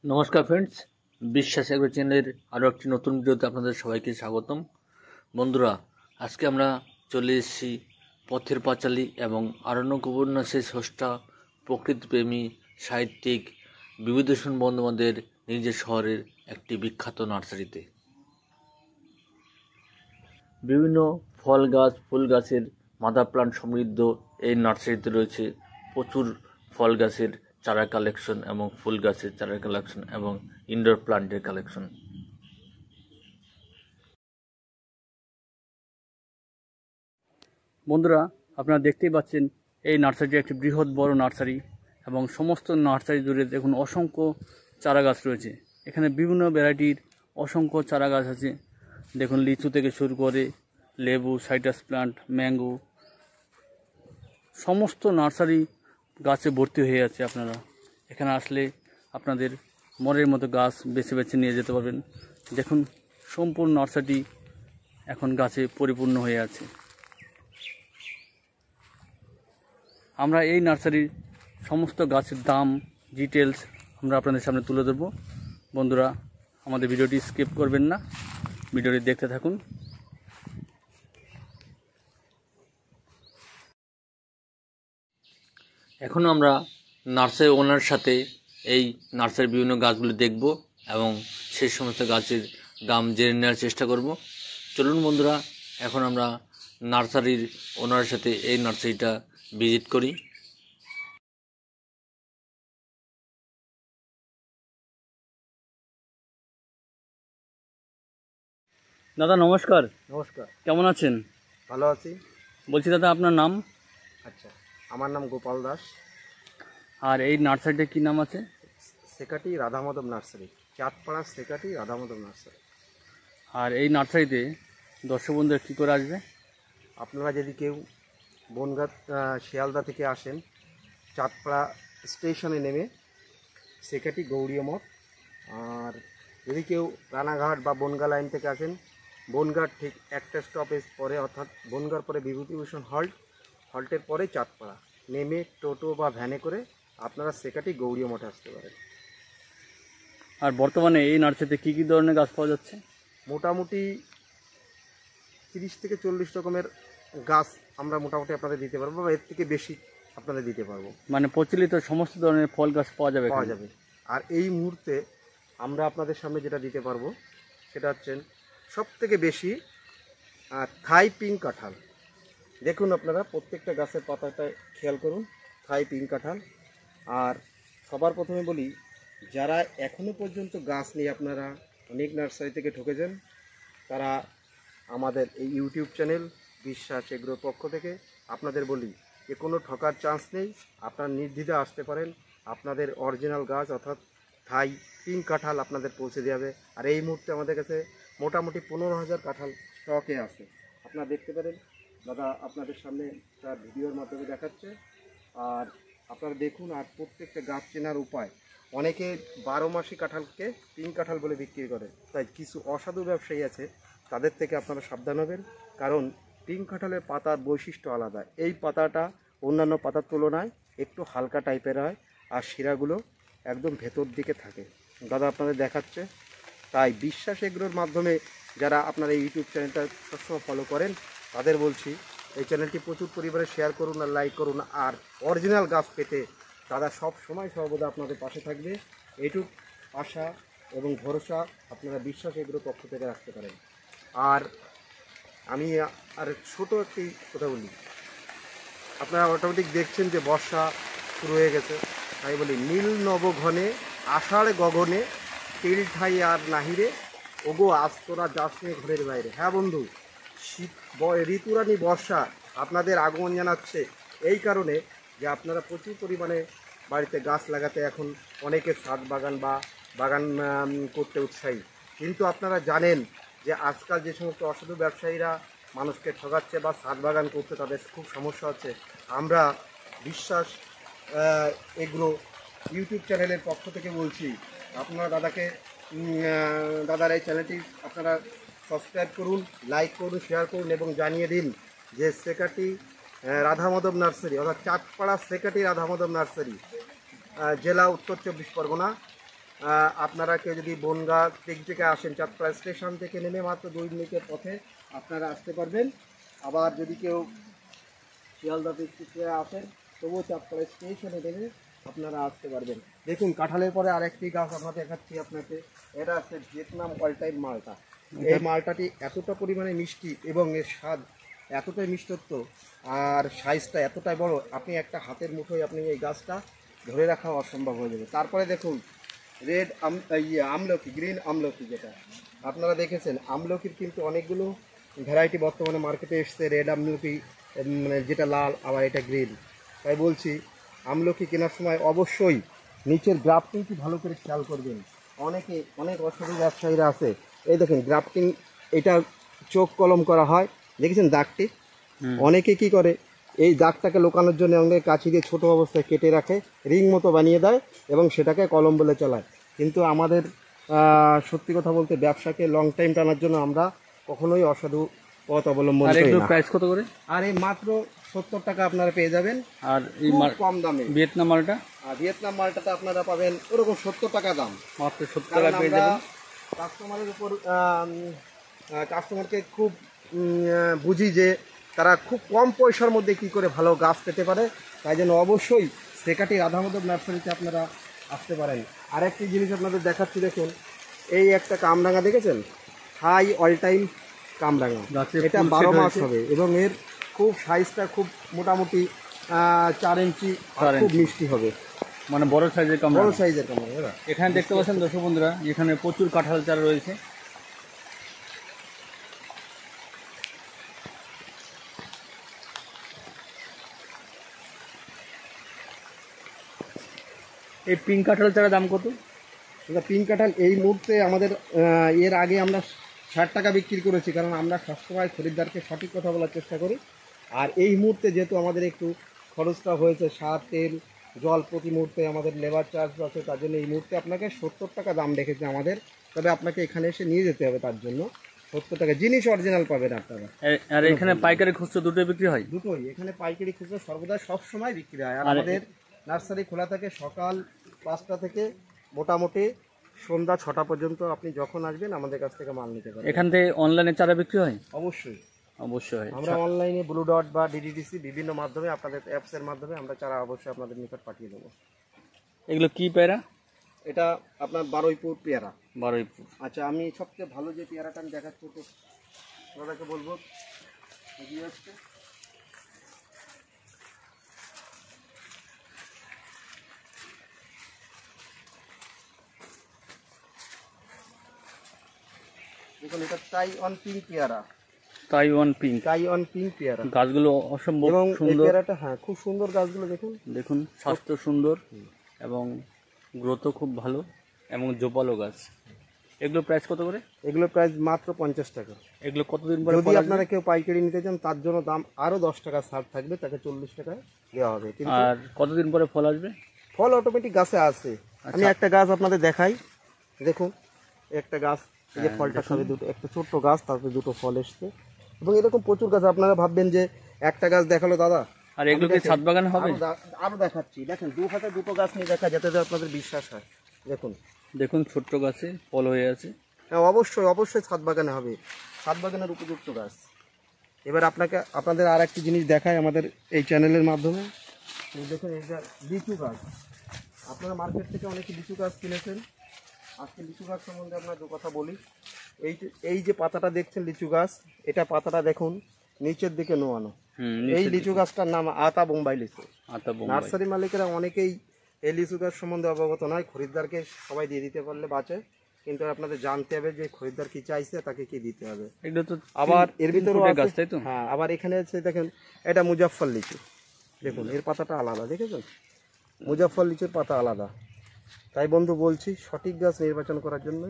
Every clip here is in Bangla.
নমস্কার ফ্রেন্ডস, বিশ্বাস এগ্রো চ্যানেলের আরও একটি নতুন ভিডিওতে আপনাদের সবাইকে স্বাগতম। বন্ধুরা, আজকে আমরা চলে এসেছি পথের পাঁচালী এবং আরণ্যক উপন্যাসের স্রষ্টা, প্রকৃতিপ্রেমী সাহিত্যিক বিভূতিভূষণ বন্দ্যোপাধ্যায়ের নিজের শহরের একটি বিখ্যাত নার্সারিতে। বিভিন্ন ফল গাছ, ফুল গাছের মাদার প্লান্ট সমৃদ্ধ এই নার্সারিতে রয়েছে প্রচুর ফল গাছের চারা কালেকশন এবং ফুল গাছের চারা কালেকশন এবং ইনডোর প্লান্টের কালেকশন। বন্ধুরা, আপনারা দেখতেই পাচ্ছেন এই নার্সারিটি একটি বৃহৎ বড় নার্সারি এবং সমস্ত নার্সারি জুড়ে দেখুন অসংখ্য চারা গাছ রয়েছে। এখানে বিভিন্ন ভ্যারাইটির অসংখ্য চারা গাছ আছে। দেখুন, লিচু থেকে শুরু করে লেবু, সাইট্রাস প্লান্ট, ম্যাঙ্গো, সমস্ত নার্সারি গাছে ভর্তি হয়ে আছে। আপনারা এখানে আসলে আপনাদের মনের মতো গাছ বেছে বেছে নিয়ে যেতে পারবেন। দেখুন, সম্পূর্ণ নার্সারিটি এখন গাছে পরিপূর্ণ হয়ে আছে। আমরা এই নার্সারির সমস্ত গাছের দাম, ডিটেলস আমরা আপনাদের সামনে তুলে ধরব। বন্ধুরা, আমাদের ভিডিওটি স্কিপ করবেন না, ভিডিওটি দেখতে থাকুন। এখন আমরা নার্সারি ওনার সাথে এই নার্সারির বিভিন্ন গাছগুলি দেখব এবং সেই সমস্ত গাছের দাম জেনে নেওয়ার চেষ্টা করব। চলুন বন্ধুরা, এখন আমরা নার্সারির ওনারের সাথে এই নার্সারিটা ভিজিট করি। দাদা নমস্কার। নমস্কার। কেমন আছেন? ভালো আছি। বলছি দাদা, আপনার নাম? আচ্ছা, আমার নাম গোপাল দাস। আর এই নার্সারিটা কি নাম আছে? সেকাটি রাধামাধব নার্সারি, চাঁদপাড়া সেকাটি রাধামাধব নার্সারি। আর এই নার্সারিতে দর্শক বন্ধুরা কী করে আসবে? আপনারা যদি কেউ বনগাঁ শিয়ালদা থেকে আসেন, চাঁদপাড়া স্টেশনে নেমে সেকাটি গৌরীয় মঠ, আর যদি কেউ রানাঘাট বা বনগাঁ লাইন থেকে আসেন, বনগাঁর ঠিক একটা স্টপেজ পরে, অর্থাৎ বনগাঁর পরে বিভূতিভূষণ হল্টের পরে চাঁদপাড়া নেমে টোটো বা ভ্যানে করে আপনারা সেকাটি গৌরীয় মঠে আসতে পারেন। আর বর্তমানে এই নার্সারিতে কী কী ধরনের গাছ পাওয়া যাচ্ছে? মোটামুটি 30 থেকে 40 রকমের গাছ আমরা মোটামুটি আপনাদের দিতে পারবো, বা এর থেকে বেশি আপনাদের দিতে পারবো। মানে প্রচলিত সমস্ত ধরনের ফল গাছ পাওয়া যাবে? আর এই মুহূর্তে আমরা আপনাদের সামনে যেটা দিতে পারবো সেটা হচ্ছে সব থেকে বেশি থাই পিঙ্ক কাঁঠাল। দেখুন, আপনারা প্রত্যেকটা গাছের পাতাটা খেয়াল করুন, থাই পিঙ্ক কাঁঠাল। আর সবার প্রথমে বলি, যারা এখনও পর্যন্ত গাছ নিয়ে আপনারা অনেক নার্সারি থেকে ঠকেছেন, তারা আমাদের এই ইউটিউব চ্যানেল বিশ্বাস এগ্রোর পক্ষ থেকে আপনাদের বলি যে কোনো ঠকার চান্স নেই। আপনারা নির্দ্বিধায় আসতে পারেন, আপনাদের অরিজিনাল গাছ অর্থাৎ থাই পিঙ্ক কাঁঠাল আপনাদের পৌঁছে দেওয়া। আর এই মুহূর্তে আমাদের কাছে মোটামুটি 15,000 কাঁঠাল স্টকে আছে। আপনারা দেখতে পারেন, দাদা আপনাদের সামনে তার ভিডিওর মাধ্যমে দেখাচ্ছে। আর আপনারা দেখুন, আর প্রত্যেকটা গাছ চেনার উপায়, অনেকে 12 মাসি কাঁঠালকে পিঙ্ক কাঁঠাল বলে বিক্রি করে, তাই কিছু অসাধু ব্যবসায়ী আছে, তাদের থেকে আপনারা সাবধান হবেন। কারণ পিঙ্ক কাঁঠালের পাতার বৈশিষ্ট্য আলাদা। এই পাতাটা অন্যান্য পাতার তুলনায় একটু হালকা টাইপের হয়, আর শিরাগুলো একদম ভেতর দিকে থাকে। দাদা আপনাদের দেখাচ্ছে। তাই বিশ্বাস এগ্রোর মাধ্যমে যারা আপনারা এই ইউটিউব চ্যানেলটা সবসময় ফলো করেন, তাদের বলছি এই চ্যানেলটি প্রচুর পরিমাণে শেয়ার করুন আর লাইক করুন। আর অরিজিনাল গাছ পেতে দাদা সব সময় সর্বদা আপনাদের পাশে থাকবে, এইটুক আশা এবং ভরসা আপনারা বিশ্বাস এগ্রোর পক্ষ থেকে রাখতে পারেন। আর আমি আর ছোটো একটি কথা বলি, আপনারা অটোমেটিক দেখছেন যে বর্ষা শুরু হয়ে গেছে, তাই বলি নীল নবঘনে আষাঢ় গগনে তিল ঠাই আর নাহিরে, ওগো আজ তোরা যাস নে ঘরের বাইরে। হ্যাঁ বন্ধু, শীত ঋতুরানী বর্ষা আপনাদের আগমন জানাচ্ছে এই কারণে যে আপনারা প্রচুর পরিমাণে বাড়িতে গাছ লাগাতে এখন অনেকে ছাদ বাগান বা বাগান করতে উৎসাহী। কিন্তু আপনারা জানেন যে আজকাল যে সমস্ত অসাধু ব্যবসায়ীরা মানুষকে ঠকাচ্ছে বা ছাদ বাগান করতে তাদের খুব সমস্যা হচ্ছে। আমরা বিশ্বাস এগ্রো ইউটিউব চ্যানেলের পক্ষ থেকে বলছি, আপনারা দাদার এই চ্যানেলটি আপনারা সাবস্ক্রাইব করুন, লাইক করুন, শেয়ার করুন এবং জানিয়ে দিন যে সেকাটি রাধামাধব নার্সারি অর্থাৎ চাঁদপাড়া সেকাটি রাধামাধব নার্সারি, জেলা উত্তর 24 পরগনা, আপনারা কেউ যদি বনগাঁ দিক থেকে আসেন, চাঁদপাড়া স্টেশন থেকে নেমে মাত্র 2 মিনিটের পথে আপনারা আসতে পারবেন। আবার যদি কেউ শিয়ালদা দিক থেকে আসেন, তবুও চাঁদপাড়া স্টেশনে নেমে আপনারা আসতে পারবেন। দেখুন কাঁঠালের পরে আরেকটি গাছ আমরা দেখাচ্ছি আপনাকে। এটা হচ্ছে ভিয়েতনাম অল টাইম মালটা। এই মালটাটি এতটা পরিমাণে মিষ্টি এবং এর স্বাদ এতটাই মিষ্টত্ব আর সাইজটা এতটাই বড়, আপনি একটা হাতের মুঠোয় আপনি এই গাছটা ধরে রাখা অসম্ভব হয়ে যাবে। তারপরে দেখুন রেড আমলকি, গ্রিন আমলকি, যেটা আপনারা দেখেছেন। আমলকির কিন্তু অনেকগুলো ভ্যারাইটি বর্তমানে মার্কেটে এসছে। রেড আমলকি মানে যেটা লাল, আবার এটা গ্রিন। তাই বলছি আমলকি কেনার সময় অবশ্যই নিচের গ্রাফটিংটি ভালো করে খেয়াল করবেন। অনেক অসাধু ব্যবসায়ীরা আছে, এই দেখেন গ্রাফটিং, এটা চোখ কলম করা হয়, দেখেছেন দাগটি। অনেকে কি করে এই দাগটাকে লুকানোর জন্য অনেক কাছি দিয়ে ছোট অবস্থায় কেটে রাখে, রিং মতো বানিয়ে দেয় এবং সেটাকে কলম বলে চালায়। কিন্তু আমাদের সত্যি কথা বলতে ব্যবসাকে লং টাইম টানার জন্য আমরা কখনোই অসাধু পথ অবলম্বন আর করি এগুলো না। প্রাইস কত করে? আর এই মাত্র 70 টাকা আপনারা পেয়ে যাবেন, আর এই খুব কম দামে। ভিয়েতনাম মালটা আর ভিয়েতনাম মালটাতে আপনারা পাবেন ওরকম 70 টাকা দাম। মাত্র 70 কারণ টাকা পেয়ে আমরা যাবেন। কাস্টমারের উপর কাস্টমারকে খুব বুঝি যে তারা খুব কম পয়সার মধ্যে কি করে ভালো গাছ পেতে পারে। তাই জন্য অবশ্যই সেকাটি রাধামাধব নার্সারিতে আপনারা আসতে পারেন। আরেকটি জিনিস আপনাদের দেখাচ্ছি, দেখুন এই একটা কামরাঙা দেখেছেন, হাই অল টাইম কামরাঙা। গাছে এটা ফুল 12 সেট মাস হয়েছে। হবে এবং এর খুব সাইজটা খুব মোটামুটি 4 ইঞ্চি, আর 4 খুব ইঞ্চি। মিষ্টি হবে, মানে বড় সাইজের কামড়া। বড় সাইজের কামরাঙা। এখানে দেখতে পাচ্ছেন দর্শক বন্ধুরা, এখানে প্রচুর কাঁঠাল চারা রয়েছে। এই পিঙ্ক কাঁঠাল চারা দাম কত? এটা পিঙ্ক কাঁঠাল এই মুহূর্তে আমাদের এর আগে আমরা 60 টাকা বিক্রি করেছি, কারণ আমরা সবসময় খরিদ্দারকে সঠিক কথা বলার চেষ্টা করি। আর এই মুহূর্তে যেহেতু আমাদের একটু খরচটা হয়েছে, সার, তেল, জল প্রতি মুহূর্তে আমাদের লেবার চার্জ আছে, তার জন্য এই মুহূর্তে আপনাকে 70 টাকা দাম রেখেছে আমাদের। তবে আপনাকে এখানে এসে নিয়ে যেতে হবে, তার জন্য 70 টাকা জিনিস অরিজিনাল পাবেন আপনারা। আর এখানে পাইকারি খুচরো দুটোই বিক্রি হয়? দুটোই, এখানে পাইকারি খুচরো সর্বদা সবসময় বিক্রি হয়। আর আর আমাদের নার্সারি খোলা থাকে সকাল 5টা থেকে মোটামুটি সন্ধ্যা 6টা পর্যন্ত। আপনি যখন আসবেন আমাদের কাছ থেকে মাল নিতে পারবেন। এখান থেকে অনলাইনে চারা বিক্রি হয়? অবশ্যই অবশ্যই হয়। আমরা অনলাইনে ব্লু ডট বা ডিডিডিসি বিভিন্ন মাধ্যমে আপনাদের অ্যাপসের মাধ্যমে আমরা চারা অবশ্যই আপনাদের নিকট পাঠিয়ে দেবো। এগুলো কি পেয়ারা? এটা আপনার 12 পেয়ারা। 12 আচ্ছা, আমি সবচেয়ে ভালো যে পেয়ারাটা আমি দেখাচ্ছি তো দাদাকে বলবো এগিয়ে আসতে। দেখুন এটা তাইওয়ান পিঙ্ক পেয়ারা। Taiwan pink. তাইওয়ান পিঙ্ক পেয়ারা। গাছগুলো অসম্ভব এবং এই সুন্দর। পেয়ারাটা হ্যাঁ খুব সুন্দর গাছগুলো দেখুন। দেখুন স্বাস্থ্য সুন্দর এবং গ্রোথও খুব ভালো এবং জোপালো গাছ। এগুলো প্রাইস কত করে? এগুলো প্রাইস মাত্র 50 টাকা। এগুলো কতদিন পরে যদি ফল আসবে? আপনারা কেউ পাইকারি নিতে চান তার জন্য দাম আরো 10 টাকা ছাড় থাকবে, তাকে 40 টাকায় দেওয়া হবে। কিন্তু আর কতদিন পরে ফল আসবে? ফল অটোমেটিক গাছে আছে। আমি একটা গাছ আপনাদের দেখাই, দেখুন একটা গাছ, এই যে ফলটা সবে দুটো, একটা ছোট্ট গাছ, তারপরে দুটো ফল এসছে। এবং এরকম প্রচুর গাছ। আপনারা ভাববেন যে একটা গাছ দেখালো দাদা। আর এগুলো কি ছাদ বাগানে হবে? আরো দেখাচ্ছি, দেখেন 2 হাতে দুটো গাছ নিয়ে দেখা, যাতে আপনাদের বিশ্বাস হয়। দেখুন দেখুন ছোট্ট গাছে ফল হয়ে আছে। হ্যাঁ অবশ্যই অবশ্যই ছাদ বাগানে হবে, ছাদ বাগানের উপযুক্ত গাছ। এবার আপনাদের আর একটি জিনিস দেখায় আমাদের এই চ্যানেলের মাধ্যমে। এই দেখুন এই যে লিচু গাছ, আপনারা মার্কেট থেকে অনেকে লিচু গাছ কিনেছেন। আজকে লিচু গাছ সম্বন্ধে আপনার দু কথা বলি। এই যে পাতাটা দেখছেন লিচু গাছ, এটা পাতাটা দেখুন নিচের দিকে নোয়ানো। এই লিচু গাছটার নাম আতা বোম্বাই লিচু। নার্সারি মালিকেরা অনেকেই এই লিচু গাছ সম্বন্ধে অবগত নয়। খরিদ্দারকে সবাই দিয়ে দিতে পারলে বাঁচে, কিন্তু আপনাদের জানতে হবে যে খরিদ্দার কি চাইছে, তাকে কি দিতে হবে। এগুলো তো আবার এর ভিতরে গাছ, তাই তো? হ্যাঁ, আবার এখানে আছে দেখেন এটা মুজাফফর লিচু। দেখুন এর পাতাটা আলাদা, দেখেছেন? মুজাফফর লিচুর পাতা আলাদা। তাই বন্ধু বলছি, সঠিক গাছ নির্বাচন করার জন্য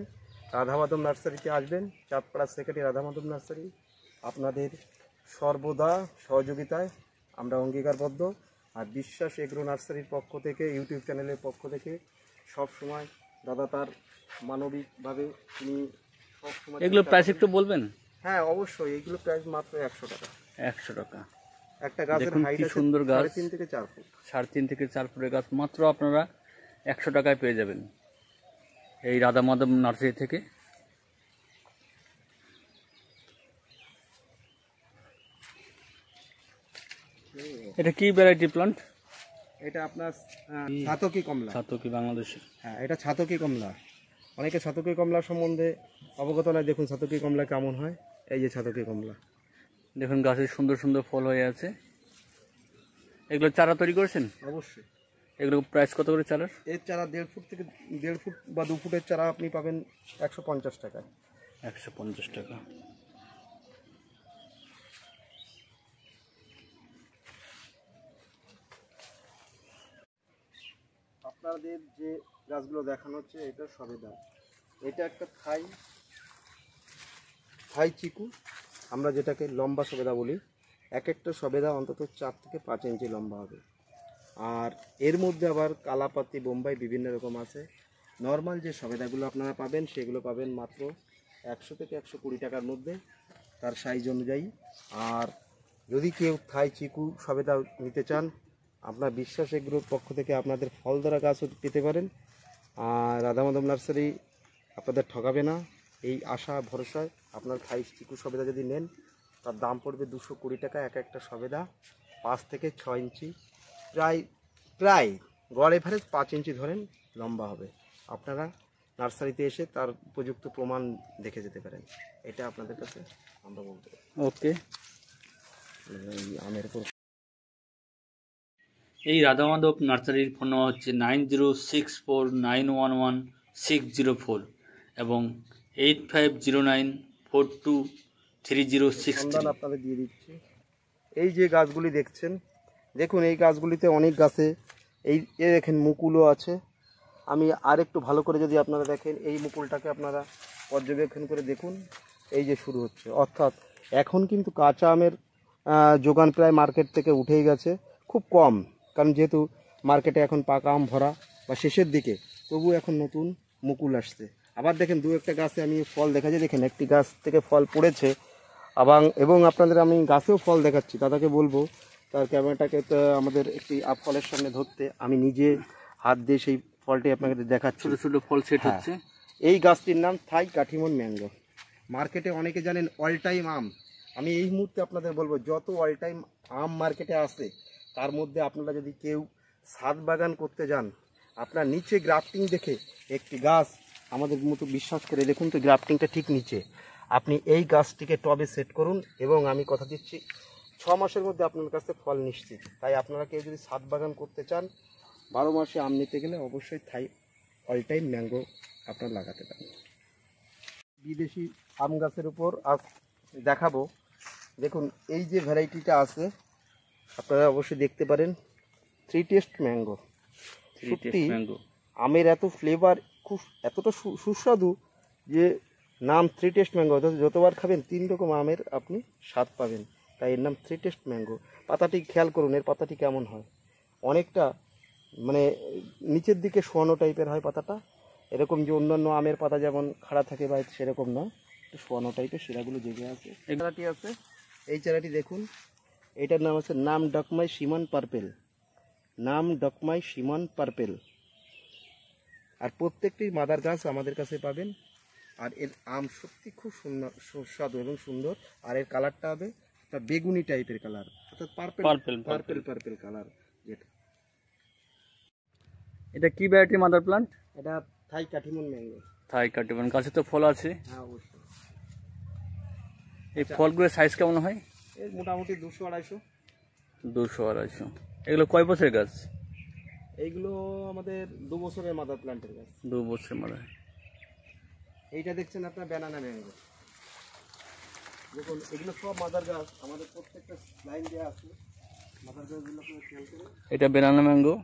রাধামাধব নার্সারিতে আসবেন। চাঁদপাড়া সেক্রেটারি রাধামাধব নার্সারি আপনাদের সর্বদা সহযোগিতায় আমরা অঙ্গীকারবদ্ধ। আর বিশ্বাস এগ্রো নার্সারির পক্ষ থেকে, ইউটিউব চ্যানেলের পক্ষ থেকে সব সময় দাদা তার মানবিকভাবে তিনি সবসময়। এগুলো প্রাইস একটু বলবেন? হ্যাঁ অবশ্যই, এইগুলো প্রাইস মাত্র 100 টাকা। 100 টাকা। একটা গাছের হাইট আছে সুন্দর গাছ, 3.5 থেকে 4 ফুট। 3.5 থেকে 4 ফুটের গাছ মাত্র আপনারা 100 টাকায় পেয়ে যাবেন। এই রাধা মাধব নার্সারি থেকে। এটা কি ভ্যারাইটি প্লান্ট? এটা আপনার ছাতকি কমলা। ছাতকি বাংলাদেশের। হ্যাঁ, এটা ছাতকি কমলা। অনেকে ছাতকি কমলা সম্বন্ধে অবগত নয়। দেখুন ছাতকি কমলা কেমন হয়। এই যে ছাতকি কমলা, দেখুন গাছে সুন্দর সুন্দর ফল হয়ে আছে। এগুলো চারা তৈরি করেছেন? অবশ্যই। এগুলো প্রাইস কত করে চারার? এর চারা 1.5 ফুট থেকে 1.5 ফুট বা 2 ফুটের চারা আপনি পাবেন 150 টাকায়। 150 টাকা। আপনাদের যে গাছগুলো দেখানো হচ্ছে এটা সবেদা। এটা একটা থাই চিকু, আমরা যেটাকে লম্বা সবেদা বলি। এক একটা সবেদা অন্তত 4 থেকে 5 ইঞ্চি লম্বা হবে। আর এর মধ্যে আবার কালাপাতি, বোম্বাই বিভিন্ন রকম আছে। নর্মাল যে সবেদাগুলো আপনারা পাবেন সেগুলো পাবেন মাত্র 100 থেকে 120 টাকার মধ্যে, তার সাইজ অনুযায়ী। আর যদি কেউ থাই চিকু সবেদা নিতে চান, আপনার বিশ্বাস এগ্রোর পক্ষ থেকে আপনাদের ফল ধরা গাছও পেতে পারেন। আর রাধা মাধব নার্সারি আপনাদের ঠকাবে না, এই আশা ভরসায়। আপনার থাই চিকু সবেদা যদি নেন, তার দাম পড়বে 220 টাকা এক একটা সবেদা। 5 থেকে 6 ইঞ্চি, প্রায় গড় এভারেজ 5 ইঞ্চি ধরেন লম্বা হবে। আপনারা নার্সারিতে এসে তার উপযুক্ত প্রমাণ দেখে যেতে পারেন। এটা আপনাদের কাছে আমরা বলতে পারি। ওকে। আমের উপর এই রাধা মাধব নার্সারির ফোন নাম্বার হচ্ছে 9064911604 এবং 8509423063। সন্ধান আপনাদের দিয়ে দিচ্ছি। এই যে গাছগুলি দেখছেন, দেখুন এই গাছগুলিতে অনেক গাছে দেখেন মুকুলও আছে। আমি আর একটু ভালো করে যদি আপনারা দেখেন, এই মুকুলটাকে আপনারা পর্যবেক্ষণ করে দেখুন। এই যে শুরু হচ্ছে, অর্থাৎ এখন কিন্তু কাঁচা আমের যোগান প্রায় মার্কেট থেকে উঠেই গেছে, খুব কম। কারণ যেহেতু মার্কেটে এখন পাকা আম ভরা বা শেষের দিকে, তবু এখন নতুন মুকুল আসছে। আবার দেখেন 2-1টা গাছে আমি ফল দেখাচ্ছি। দেখেন একটি গাছ থেকে ফল পড়েছে এবং আপনাদের আমি গাছেও ফল দেখাচ্ছি। দাদাকে বলবো তার ক্যামেরাটাকে তো আমাদের একটি ফলের সামনে ধরতে, আমি নিজে হাত দিয়ে সেই ফলটি আপনাকে দেখাচ্ছি। ছোটো ছোটো ফল সেট হ্যাঁ, হচ্ছে। এই গাছটির নাম থাই কাঠিমন ম্যাঙ্গো। মার্কেটে অনেকে জানেন অল টাইম আম। আমি এই মুহূর্তে আপনাদের বলবো, যত অল টাইম আম মার্কেটে আসে তার মধ্যে আপনারা যদি কেউ ছাদ বাগান করতে যান, আপনার নিচে গ্রাফটিং দেখে একটি গাছ আমাদের মতো বিশ্বাস করে দেখুন তো গ্রাফটিংটা ঠিক নিচে, আপনি এই গাছটিকে টবে সেট করুন এবং আমি কথা দিচ্ছি 6 মাসের মধ্যে আপনার কাছে ফল নিশ্চিত। তাই আপনারা কেউ যদি ছাদ বাগান করতে চান, 12 মাসে আম নিতে গেলে অবশ্যই থাই অল টাইম ম্যাঙ্গো আপনার লাগাতে পারেন। বিদেশি আম গাছের উপর আজ দেখাবো। দেখুন এই যে ভ্যারাইটিটা আছে, আপনারা অবশ্যই দেখতে পারেন, 3 টেস্ট ম্যাঙ্গো। সত্যি আমের এত ফ্লেভার, খুব এতটা সুস্বাদু যে নাম 3 টেস্ট ম্যাঙ্গো। যতবার খাবেন 3 রকম আমের আপনি স্বাদ পাবেন, তাই এর নাম 3 টেস্ট ম্যাঙ্গো। পাতাটি খেয়াল করুন, এর পাতাটি কেমন হয়, অনেকটা মানে নিচের দিকে শোয়ানো টাইপের হয় পাতাটা। এরকম যে অন্যান্য আমের পাতা যেমন খাড়া থাকে বা সেরকম নয়, একটু শোয়ানো টাইপের, শিরাগুলো জেগে আছে। এই চারাটি আছে, এই চারাটি দেখুন, এটার নাম আছে নাম ডকমাই সিমন পার্পেল। নাম ডকমাই সিমন পার্পেল। আর প্রত্যেকটি মাদার গাছ আমাদের কাছে পাবেন। আর এর আম সত্যি খুব সুস্বাদু এবং সুন্দর। আর এর কালারটা হবে একটা বেগুনি টাইপের কালার, অর্থাৎ পার্পেল কালার যেটা। এটা কি ভ্যারাইটি মাদার প্লান্ট? এটা থাই কাঠিমন ম্যাঙ্গো। থাই কাটিমন। গাছে তো ফল আছে। হ্যাঁ অবশ্যই। এই ফলগুলোর সাইজ কেমন হয়? এর মোটামুটি 200-250। 200-250। এগুলো কয় বছরের গাছ? এইগুলো আমাদের 2 বছরের মাদার প্ল্যান্টের গাছ। 2 বছরের মাদার। এইটা দেখছেন আপনার ব্যানানা ম্যাঙ্গো। দেখুন এগুলো সব মাদার গাছ, আমাদের প্রত্যেকটা লাইন দেওয়া আছে মাদার গাছগুলো, আপনারা খেয়াল করুন। এটা ব্যানানা ম্যাঙ্গো।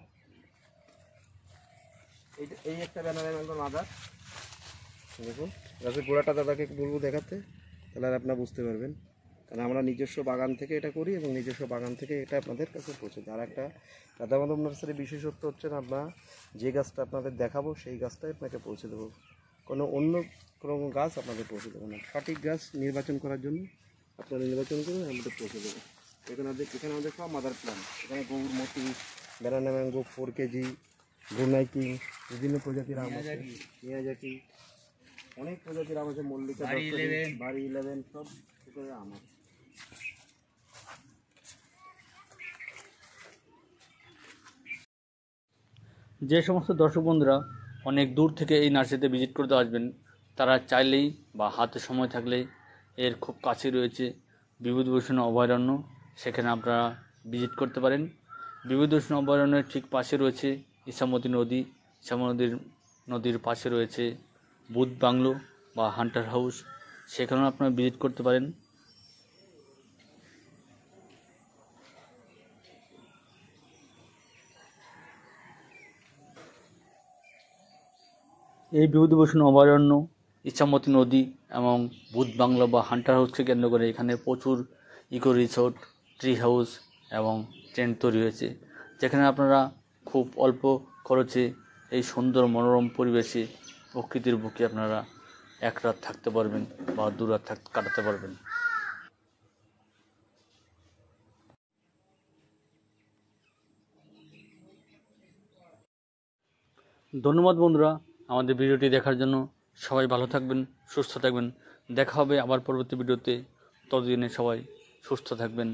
এই একটা ব্যানানা ম্যাঙ্গো মাদার। দেখুন গাছের গোড়াটা দাদাকে বলবো দেখাতে, তাহলে আর আপনারা বুঝতে পারবেন। কারণ আমরা নিজস্ব বাগান থেকে এটা করি এবং নিজস্ব বাগান থেকে এটা আপনাদের কাছে পৌঁছে দেয়। আর একটা রাধা মাধব নার্সারির বিশেষত্ব হচ্ছে না, আমরা যে গাছটা আপনাদের দেখাবো সেই গাছটাই আপনাকে পৌঁছে দেবো, অন্য কোনো গাছ আপনাদের পৌঁছে দেবো না। সঠিক গাছ নির্বাচন করার জন্য আপনারা নির্বাচন করুন, আমাদের পৌঁছে দেবো। এখানে আমাদের সব মাদার প্ল্যান্ট। এখানে গৌরমতি, ব্যানানা ম্যাঙ্গো 4 কেজি, গোনাই কিং, বিভিন্ন প্রজাতির আম আছে, মিয়াজাকি, অনেক প্রজাতির আম আছে, মল্লিকা, বাড়ি 11 সব প্রকারের আম আছে। যে সমস্ত দর্শক বন্ধুরা অনেক দূর থেকে এই নার্সারিতে ভিজিট করতে আসবেন, তারা চাইলেই বা হাতে সময় থাকলে এর খুব কাছে রয়েছে বিভূতিভূষণ অভয়ারণ্য, সেখানে আপনারা ভিজিট করতে পারেন। বিভূতিভূষণ অভয়ারণ্যের ঠিক পাশে রয়েছে ইছামতি নদী, ইছামতি নদীর পাশে রয়েছে বুধ বাংলো বা হান্টার হাউস, সেখানেও আপনারা ভিজিট করতে পারেন। এই বিভূতিভূষণ অভয়ারণ্য, ইছামতি নদী এবং ভূত বাংলা বা হান্টার হাউসকে কেন্দ্র করে এখানে প্রচুর ইকো রিসোর্ট, ট্রি হাউস এবং টেন্ট তৈরি হয়েছে, যেখানে আপনারা খুব অল্প খরচে এই সুন্দর মনোরম পরিবেশে প্রকৃতির বুকে আপনারা এক রাত থাকতে পারবেন বা দু রাত কাটাতে পারবেন। ধন্যবাদ বন্ধুরা আমাদের ভিডিওটি দেখার জন্য। সবাই ভালো থাকবেন, সুস্থ থাকবেন। দেখা হবে আবার পরবর্তী ভিডিওতে। ততদিনে সবাই সুস্থ থাকবেন।